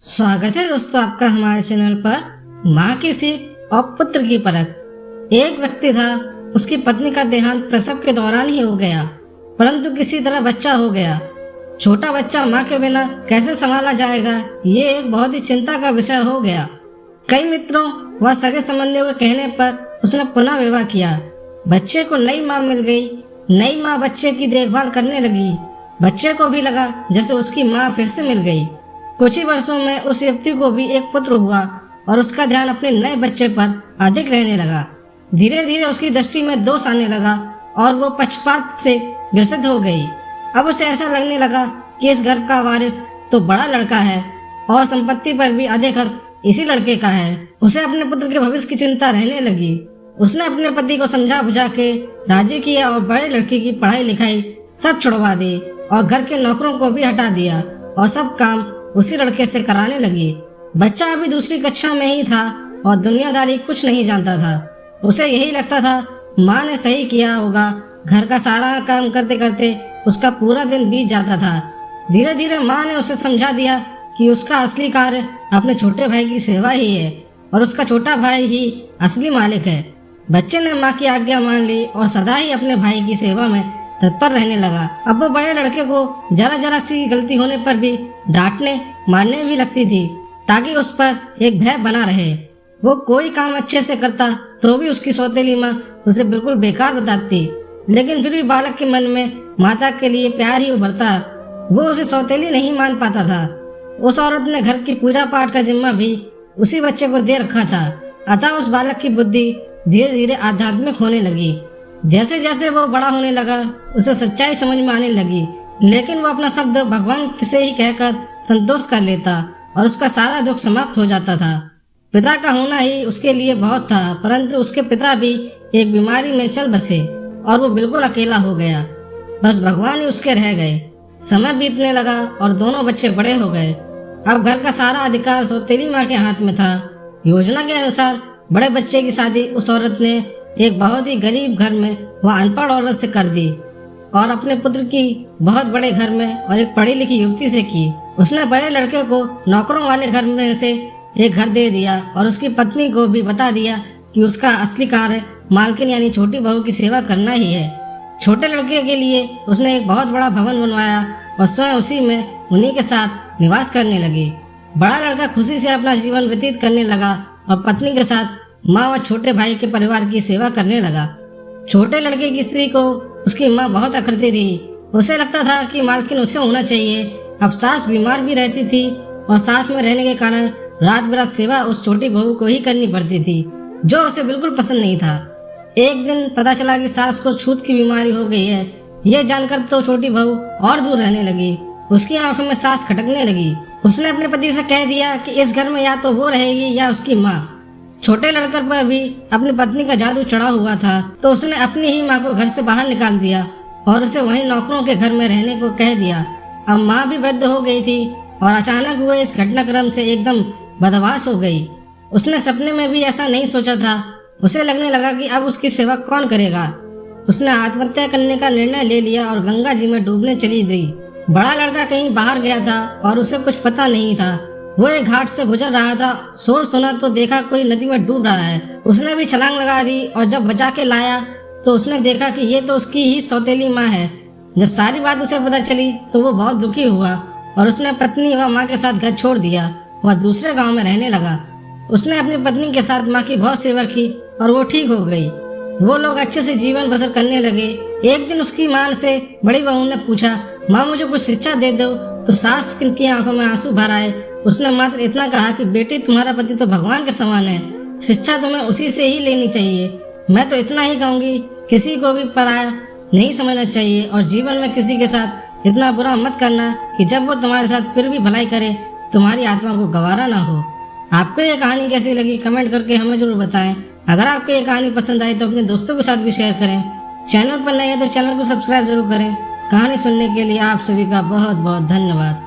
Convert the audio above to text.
स्वागत है दोस्तों आपका हमारे चैनल पर। माँ की सीख और पुत्र की परख। एक व्यक्ति था, उसकी पत्नी का देहांत प्रसव के दौरान ही हो गया, परंतु किसी तरह बच्चा हो गया। छोटा बच्चा माँ के बिना कैसे संभाला जाएगा, ये एक बहुत ही चिंता का विषय हो गया। कई मित्रों व सगे संबंधियों के कहने पर उसने पुनः विवाह किया। बच्चे को नई माँ मिल गई। नई माँ बच्चे की देखभाल करने लगी। बच्चे को भी लगा जैसे उसकी माँ फिर से मिल गई। कुछ ही वर्षों में उस युवती को भी एक पुत्र हुआ और उसका ध्यान अपने नए बच्चे पर अधिक रहने लगा। धीरे धीरे उसकी दृष्टि में दोष आने लगा और वो पक्षपात से ग्रसित हो गई। अब उसे ऐसा लगने लगा कि इस घर का वारिस तो बड़ा लड़का है और संपत्ति पर भी अधिक हक इसी लड़के का है। उसे अपने पुत्र के भविष्य की चिंता रहने लगी। उसने अपने पति को समझा बुझा के राजी किया और बड़े लड़की की पढ़ाई लिखाई सब छुड़वा दी और घर के नौकरों को भी हटा दिया और सब काम उसी लड़के से कराने लगी। बच्चा अभी दूसरी कक्षा में ही था और दुनियादारी कुछ नहीं जानता था। उसे यही लगता था माँ ने सही किया होगा। घर का सारा काम करते करते उसका पूरा दिन बीत जाता था। धीरे धीरे माँ ने उसे समझा दिया कि उसका असली कार्य अपने छोटे भाई की सेवा ही है और उसका छोटा भाई ही असली मालिक है। बच्चे ने माँ की आज्ञा मान ली और सदा ही अपने भाई की सेवा में तत्पर रहने लगा। अब वो बड़े लड़के को जरा जरा सी गलती होने पर भी डांटने मारने भी लगती थी, ताकि उस पर एक भय बना रहे। वो कोई काम अच्छे से करता तो भी उसकी सौतेली माँ उसे बिल्कुल बेकार बताती, लेकिन फिर भी बालक के मन में माता के लिए प्यार ही उभरता। वो उसे सौतेली नहीं मान पाता था। उस औरत ने घर की पूजा पाठ का जिम्मा भी उसी बच्चे को दे रखा था। अतः उस बालक की बुद्धि धीरे धीरे आध्यात्मिक होने लगी। जैसे जैसे वो बड़ा होने लगा उसे सच्चाई समझ में आने लगी, लेकिन वो अपना शब्द भगवान से ही कहकर संतोष कर लेता और उसका सारा दुख समाप्त हो जाता था। पिता का होना ही उसके लिए बहुत था, परंतु उसके पिता भी एक बीमारी में चल बसे और वो बिल्कुल अकेला हो गया। बस भगवान ही उसके रह गए। समय बीतने लगा और दोनों बच्चे बड़े हो गए। अब घर का सारा अधिकार सौतेली माँ के हाथ में था। योजना के अनुसार बड़े बच्चे की शादी उस औरत ने एक बहुत ही गरीब घर में वह अनपढ़ औरत से कर दी और अपने पुत्र की बहुत बड़े घर में और एक पढ़ी लिखी युवती से की। उसने बड़े लड़के को नौकरों वाले घर में से एक घर दे दिया और उसकी पत्नी को भी बता दिया कि उसका असली कार्य मालकिन यानी छोटी बहू की सेवा करना ही है। छोटे लड़के के लिए उसने एक बहुत बड़ा भवन बनवाया और स्वयं उसी में उन्हीं के साथ निवास करने लगी। बड़ा लड़का खुशी से अपना जीवन व्यतीत करने लगा और पत्नी के साथ माँ व छोटे भाई के परिवार की सेवा करने लगा। छोटे लड़के की स्त्री को उसकी माँ बहुत अखरती थी। उसे लगता था कि मालकिन उसे होना चाहिए। अब सास बीमार भी रहती थी और साथ में रहने के कारण रात बिरात सेवा उस छोटी बहू को ही करनी पड़ती थी, जो उसे बिल्कुल पसंद नहीं था। एक दिन पता चला कि सास को छूत की बीमारी हो गई है। यह जानकर तो छोटी बहू और दूर रहने लगी। उसकी आंखों में सांस खटकने लगी। उसने अपने पति से कह दिया कि इस घर में या तो वो रहेगी या उसकी माँ। छोटे लड़के पर भी अपनी पत्नी का जादू चढ़ा हुआ था, तो उसने अपनी ही माँ को घर से बाहर निकाल दिया और उसे वहीं नौकरों के घर में रहने को कह दिया। अब माँ भी वृद्ध हो गई थी और अचानक हुए इस घटनाक्रम से एकदम बदमाश हो गई। उसने सपने में भी ऐसा नहीं सोचा था। उसे लगने लगा कि अब उसकी सेवा कौन करेगा। उसने आत्महत्या करने का निर्णय ले लिया और गंगा जी में डूबने चली गई। बड़ा लड़का कहीं बाहर गया था और उसे कुछ पता नहीं था। वो एक घाट से गुजर रहा था। शोर सुना तो देखा कोई नदी में डूब रहा है। उसने भी छलांग लगा दी और जब बचा के लाया तो उसने देखा कि ये तो उसकी ही सौतेली माँ है। जब सारी बात उसे पता चली तो वो बहुत दुखी हुआ और उसने पत्नी व माँ के साथ घर छोड़ दिया। वह दूसरे गांव में रहने लगा। उसने अपनी पत्नी के साथ माँ की बहुत सेवा की और वो ठीक हो गई। वो लोग अच्छे से जीवन बसर करने लगे। एक दिन उसकी माँ से बड़ी बहू ने पूछा, माँ मुझे कुछ शिक्षा दे दो। तो सास की आंखों में आंसू भर आए। उसने मात्र इतना कहा कि बेटी तुम्हारा पति तो भगवान के समान है, शिक्षा तुम्हें उसी से ही लेनी चाहिए। मैं तो इतना ही कहूँगी, किसी को भी पराया नहीं समझना चाहिए और जीवन में किसी के साथ इतना बुरा मत करना कि जब वो तुम्हारे साथ फिर भी भलाई करे तुम्हारी आत्मा को गवारा ना हो। आपको ये कहानी कैसी लगी कमेंट करके हमें जरूर बताएं। अगर आपको ये कहानी पसंद आई तो अपने दोस्तों के साथ भी शेयर करें। चैनल पर नए हैं तो चैनल को सब्सक्राइब जरूर करें। कहानी सुनने के लिए आप सभी का बहुत बहुत धन्यवाद।